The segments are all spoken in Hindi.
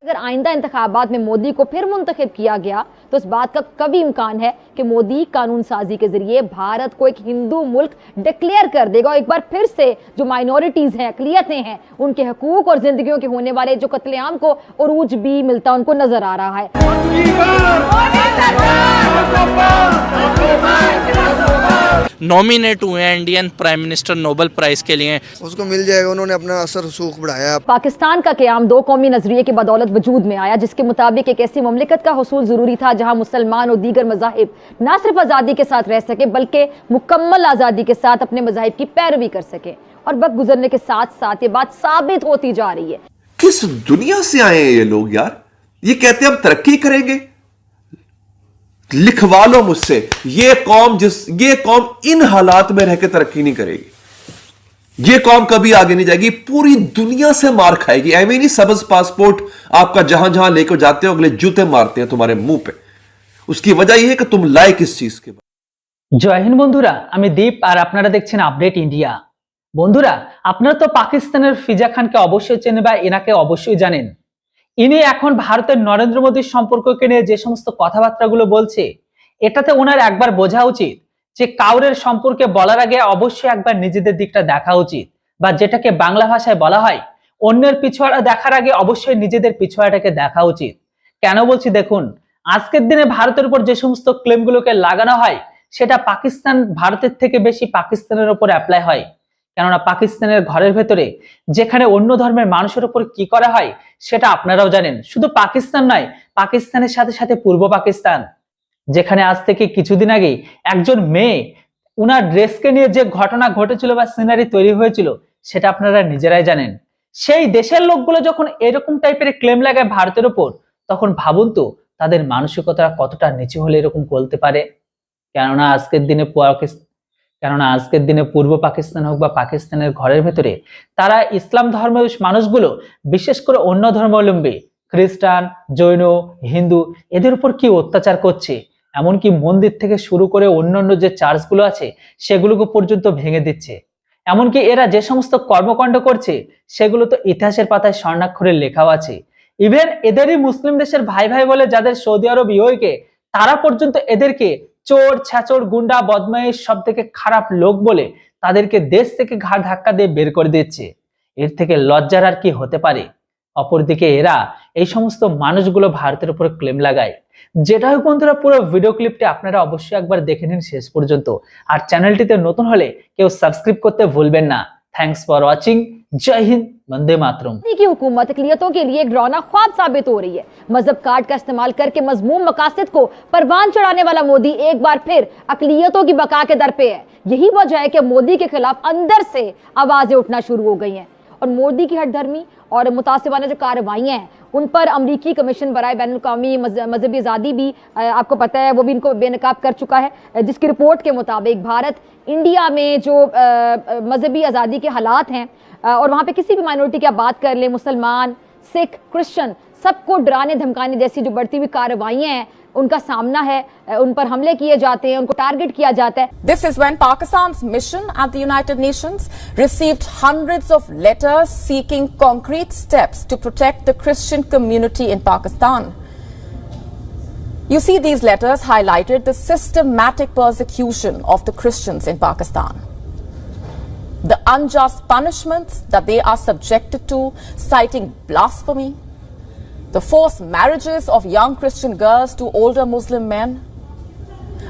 अगर आइंदा इंतखाबात में मोदी को फिर मुंतखब किया गया तो इस बात का कभी इम्कान है कि मोदी कानून साजी के जरिए भारत को एक हिंदू मुल्क डिक्लेयर कर देगा और एक बार फिर से जो माइनॉरिटीज हैं, अकलियतें हैं, उनके हकूक और जिंदगियों के होने वाले जो कत्लेआम को उरूज भी मिलता उनको नजर आ रहा है। नॉमिनेट हुए हैं Indian prime minister Nobel prize के लिए, उसको मिल जाएगा। उन्होंने अपना असर रसूख बढ़ाया। पाकिस्तान का क़याम दो कौमी नजरिए की बदौलत वजूद में आया, जिसके मुताबिक एक ऐसी ममलिकत का हुसूल जरूरी था जहां मुसलमान और दीगर मज़ाहिब न सिर्फ आज़ादी के साथ रह सके बल्कि मुकम्मल आज़ादी के साथ अपने मज़ाहिब की पैरवी कर सके। और वक्त गुजरने के साथ साथ ये बात साबित होती जा रही है। किस दुनिया से आए हैं ये लोग यार? ये कहते हैं हम तरक्की करेंगे। लिखवा लो मुझसे, ये कौम इन हालात में रहकर तरक्की नहीं करेगी। ये कौम कभी आगे नहीं जाएगी, पूरी दुनिया से मार खाएगी। ऐਵੇਂ नहीं सब्ज पासपोर्ट आपका जहां जहां लेकर जाते हो अगले जूते मारते हैं तुम्हारे मुंह पे। उसकी वजह यह है कि तुम लाए किस चीज के। जय हिंद बंधुरा, आमी दीप और आपनारा देखছেন আপডেট इंडिया। বন্ধুরা, আপনারা তো পাকিস্তানের ফিজা খানকে অবশ্যই চেনেন বা এনাকে অবশ্যই জানেন। ইনি এখন ভারতের নরেন্দ্র মোদীর সম্পর্ককে নিয়ে যে সমস্ত কথাবার্তাগুলো বলছে, এটাতে ওনার একবার বোঝা উচিত যে কাউরের সম্পর্কে বলার আগে অবশ্যই একবার নিজেদের দিকটা দেখা উচিত, বা যেটাকে বাংলা ভাষায় বলা হয় অন্যের পিছুয়াড়া দেখার আগে অবশ্যই নিজেদের পিছুয়াড়াটাকে দেখা উচিত। কেন বলছি দেখুন, আজকের দিনে ভারতের উপর যে সমস্ত ক্লেমগুলোকে লাগানো হয় সেটা পাকিস্তান ভারতের থেকে বেশি পাকিস্তানের উপর অ্যাপ্লাই হয়। কেননা পাকিস্তানের ঘরের ভেতরে যেখানে অন্য ধর্মের মানুষের উপর কি করা হয় সেটা আপনারাও জানেন। শুধু পাকিস্তান নয়, পাকিস্তানের সাথে সাথে পূর্ব পাকিস্তান, যেখানে আজ থেকে কিছুদিন আগে একজন মেয়ে উনার ড্রেসকে নিয়ে যে ঘটনা ঘটেছিল বা সিনারি তৈরি হয়েছিল সেটা আপনারা নিজেরাই জানেন। সেই দেশের লোকগুলো যখন এরকম টাইপের ক্লেম লাগায় ভারতের উপর, তখন ভাবুন তো তাদের মানসিকতা কতটা নিচু হলে এরকম বলতে পারে। কেননা আজকের দিনে পূর্ব পাকিস্তান হোক বা পাকিস্তানের ঘরের ভেতরে তারা ইসলাম ধর্মের মানুষগুলো, বিশেষ করে অন্য ধর্মাবলম্বী খ্রিস্টান, জৈন, হিন্দু, এদের উপর কি অত্যাচার করছে, এমনকি মন্দির থেকে শুরু করে অন্যান্য যে চার্চগুলো আছে সেগুলোকে পর্যন্ত ভেঙে দিচ্ছে। এমনকি এরা যে সমস্ত কর্মকাণ্ড করছে সেগুলো তো ইতিহাসের পাতায় স্বর্ণাক্ষরে লেখাও আছে। ইভেন এদেরই মুসলিম দেশের ভাই ভাই বলে যাদের সৌদি আরব ইউএইকে, তারা পর্যন্ত এদেরকে চোর, ছাচোর, গুন্ডা, বদমাইশ, সব থেকে খারাপ লোক বলে তাদেরকে দেশ থেকে ঘাড় ধাক্কা দিয়ে বের করে দিচ্ছে। এর থেকে লজ্জার আর কি হতে পারে? অপরদিকে এরা এই সমস্ত মানুষগুলো ভারতের উপর ক্লেম লাগায়। যেটা হোক বন্ধুরা, পুরো ভিডিও ক্লিপটি আপনারা অবশ্যই একবার দেখে নিন শেষ পর্যন্ত। আর চ্যানেলটিতে নতুন হলে কেউ সাবস্ক্রাইব করতে ভুলবেন না। Thanks for watching. जय हिंद, वंदे मातरम। की हुकूमत अकलियतों के लिए एक डरावना ख्वाब साबित हो रही है। मजहब कार्ड का इस्तेमाल करके मजमूम मकासद को परवान चढ़ाने वाला मोदी एक बार फिर अकलियतों की बका के दर पे है। यही वजह है कि मोदी के खिलाफ अंदर से आवाजें उठना शुरू हो गई हैं और मोदी की हठधर्मी और मुतासिबाना जो कार्रवाइयां हैं उन पर अमरीकी कमीशन बराए बैनुल-अक़वामी मजहबी आज़ादी भी आपको पता है वो भी इनको बेनकाब कर चुका है, जिसकी रिपोर्ट के मुताबिक भारत इंडिया में जो मजहबी आज़ादी के हालात हैं और वहाँ पे किसी भी माइनॉरिटी की आप बात कर लें, मुसलमान, सिख, क्रिश्चियन, सबको डराने धमकाने जैसी जो बढ़ती हुई कार्रवाइयां हैं उनका सामना है, उन पर हमले किए जाते हैं, उनको टारगेट किया जाता है। This is when Pakistan's mission at the United Nations received hundreds of letters seeking concrete steps to protect the Christian community in Pakistan. You see, these letters highlighted the systematic persecution of the Christians in Pakistan, the unjust punishments that they are subjected to, citing blasphemy, the forced marriages of young Christian girls to older Muslim men,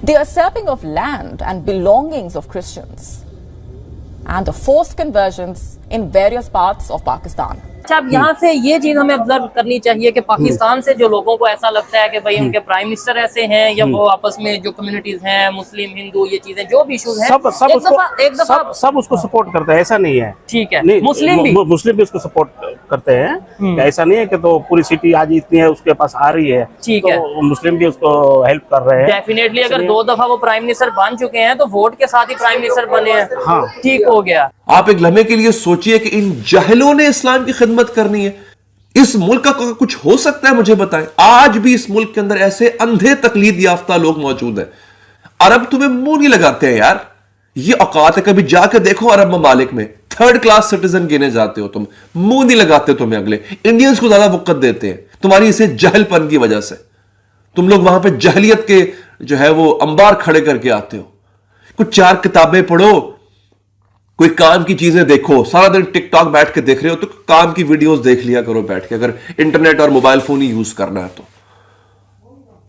the usurping of land and belongings of Christians, and the forced conversions in various parts of Pakistan. अच्छा, अब यहाँ से ये चीज हमें ऑब्जर्व करनी चाहिए कि पाकिस्तान से जो लोगों को ऐसा लगता है कि भाई उनके प्राइम मिनिस्टर ऐसे हैं या वो आपस में जो कम्युनिटीज हैं, मुस्लिम, हिंदू, ये चीजें जो भी इशूज हैं, सब उसको सपोर्ट करते हैं। ऐसा नहीं है, ठीक है, मुस्लिम भी उसको सपोर्ट करते हैं। ऐसा नहीं है कि तो पूरी सिटी आज इतनी है उसके पास आ रही है, ठीक है, तो मुस्लिम भी उसको हेल्प कर रहे हैं। डेफिनेटली अगर 2 दफा वो प्राइम मिनिस्टर बन चुके हैं तो वोट के साथ ही प्राइम मिनिस्टर बने हैं। हाँ, ठीक हो गया। आप एक लम्हे के लिए सोचिए कि इन जाहिलों ने इस्लाम की खिदमत करनी है। इस मुल्क का कुछ हो सकता है? मुझे बताएं। आज भी इस मुल्क के अंदर ऐसे अंधे तकलीद याफ्ता लोग मौजूद हैं। अरब तुम्हें मुंह नहीं लगाते हैं यार, ये औकात है। कभी जाकर देखो अरब ममालिक में 3rd क्लास सिटीजन गिने जाते हो तुम, मुंह नहीं लगाते तुम्हें। अगले इंडियंस को ज्यादा वक़्त देते हैं। तुम्हारी इसे जहलपन की वजह से। तुम लोग वहां पे जहलियत के जो है वो अंबार खड़े करके आते हो। कुछ 4 किताबें पढ़ो, कोई काम की चीजें देखो। सारा दिन टिकटॉक बैठ के देख रहे हो तो काम की वीडियोस देख लिया करो बैठ के, अगर इंटरनेट और मोबाइल फोन ही यूज करना है तो।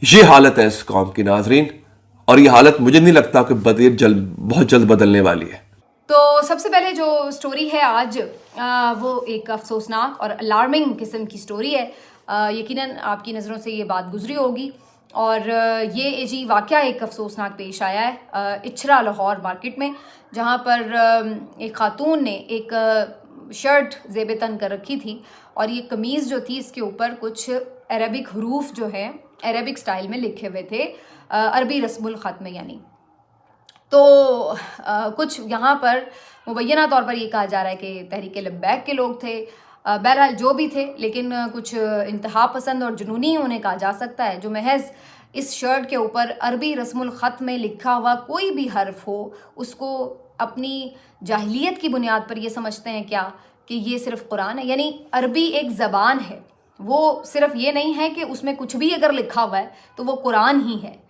ये हालत है इस कौम की नाजरीन, और ये हालत मुझे नहीं लगता कि बहुत जल्द बदलने वाली है। तो सबसे पहले जो स्टोरी है आज वो एक अफसोसनाक और अलार्मिंग किस्म की स्टोरी है। यकीनन आपकी नज़रों से ये बात गुजरी होगी, और ये जी वाक़या एक अफसोसनाक पेश आया है इचरा लाहौर मार्केट में, जहाँ पर एक ख़ातून ने एक शर्ट ज़ेब तन कर रखी थी, और ये कमीज़ जो थी इसके ऊपर कुछ अरबिक हरूफ जो है अरबिक स्टाइल में लिखे हुए थे, अरबी रस्मुल ख़त में यानी। तो कुछ यहाँ पर मुबैना तौर पर ये कहा जा रहा है कि तहरीक लब्बैक के लोग थे। बहरहाल जो भी थे, लेकिन कुछ इंतहा पसंद और जुनूनी उन्हें कहा जा सकता है, जो महज इस शर्ट के ऊपर अरबी रस्मुल ख़त में लिखा हुआ कोई भी हर्फ हो उसको अपनी जाहिलियत की बुनियाद पर ये समझते हैं क्या कि ये सिर्फ़ कुरान है। यानी अरबी एक ज़बान है, वो सिर्फ़ ये नहीं है कि उसमें कुछ भी अगर लिखा हुआ है तो वो कुरान ही है।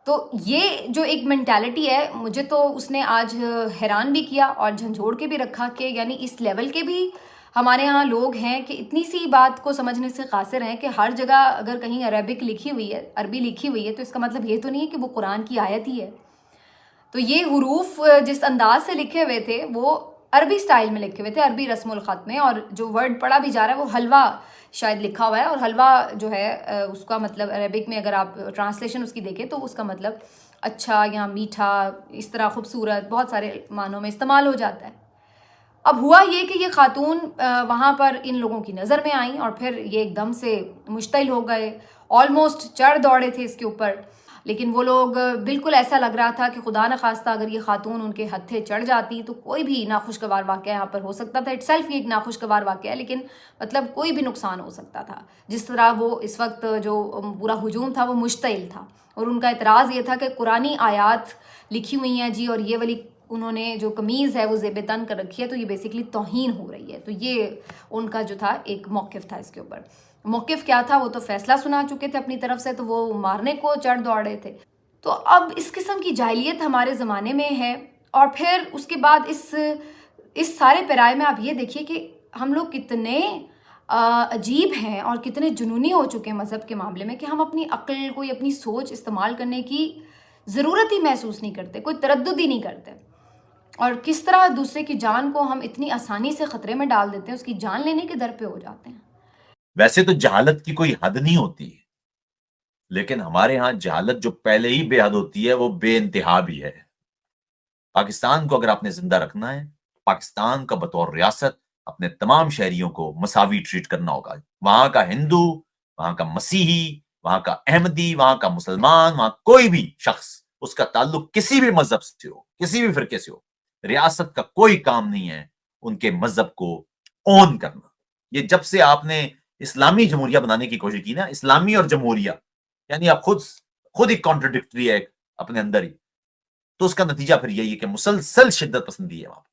तो ये जो एक मेंटालिटी है, मुझे तो उसने आज हैरान भी किया और झंझोड़ के भी रखा कि यानी इस लेवल के भी हमारे यहाँ लोग हैं कि इतनी सी बात को समझने से कासिर हैं कि हर जगह अगर कहीं अरबिक लिखी हुई है, अरबी लिखी हुई है, तो इसका मतलब ये तो नहीं है कि वो कुरान की आयत ही है। तो ये हुरूफ जिस अंदाज से लिखे हुए थे वो अरबी स्टाइल में लिखे हुए थे, अरबी रस्मुल ख़त में, और जो वर्ड पढ़ा भी जा रहा है वो हलवा शायद लिखा हुआ है, और हलवा जो है उसका मतलब अरबिक में अगर आप ट्रांसलेशन उसकी देखें तो उसका मतलब अच्छा या मीठा, इस तरह खूबसूरत, बहुत सारे मानों में इस्तेमाल हो जाता है। अब हुआ ये कि ये खातून वहाँ पर इन लोगों की नज़र में आई और फिर ये एकदम से मुश्तिल हो गए, ऑलमोस्ट चढ़ दौड़े थे इसके ऊपर, लेकिन वो लोग बिल्कुल ऐसा लग रहा था कि खुदा न खास्ता अगर ये खातून उनके हत्थे चढ़ जाती तो कोई भी नाखुशगवार वाक़या यहाँ पर हो सकता था। इटसेल्फ ये एक नाखुशगवार वाक़या है, लेकिन मतलब कोई भी नुकसान हो सकता था। जिस तरह वो इस वक्त जो पूरा हुजूम था वो मुश्तिल था, और उनका एतराज़ ये था कि कुरानी आयात लिखी हुई हैं जी, और ये वाली उन्होंने जो कमीज़ है वो ज़ेब तन कर रखी है, तो ये बेसिकली तौहीन हो रही है। तो ये उनका जो था एक मौक़िफ़ था इसके ऊपर। मौक़िफ़ क्या था, वो तो फ़ैसला सुना चुके थे अपनी तरफ से, तो वो मारने को चढ़ दौड़े थे। तो अब इस किस्म की जाहिलियत हमारे ज़माने में है, और फिर उसके बाद इस सारे पैराए में आप ये देखिए कि हम लोग कितने अजीब हैं और कितने जुनूनी हो चुके हैं मज़हब के मामले में कि हम अपनी अक्ल कोई अपनी सोच इस्तेमाल करने की ज़रूरत ही महसूस नहीं करते, कोई तरद्दुद ही नहीं करते, और किस तरह दूसरे की जान को हम इतनी आसानी से ख़तरे में डाल देते हैं, उसकी जान लेने के दर पे हो जाते हैं। वैसे तो जहालत की कोई हद नहीं होती है, लेकिन हमारे यहाँ जहालत जो पहले ही बेहद होती है वो बेइंतहा भी है। पाकिस्तान को अगर आपने जिंदा रखना है, पाकिस्तान का बतौर रियासत अपने तमाम शहरियों को मसावी ट्रीट करना होगा। वहां का हिंदू, वहां का मसीही, वहां का अहमदी, वहां का मुसलमान, वहां कोई भी शख्स, उसका ताल्लुक किसी भी मजहब से हो, किसी भी फिरके से हो, रियासत का कोई काम नहीं है उनके मजहब को ऑन करना। ये जब से आपने इस्लामी जमहूरिया बनाने की कोशिश की ना, इस्लामी और जमहूरिया यानी आप खुद ही कॉन्ट्रडिक्टरी है अपने अंदर ही, तो उसका नतीजा फिर यही है कि मुसलसल शिद्दत पसंदी है वहां।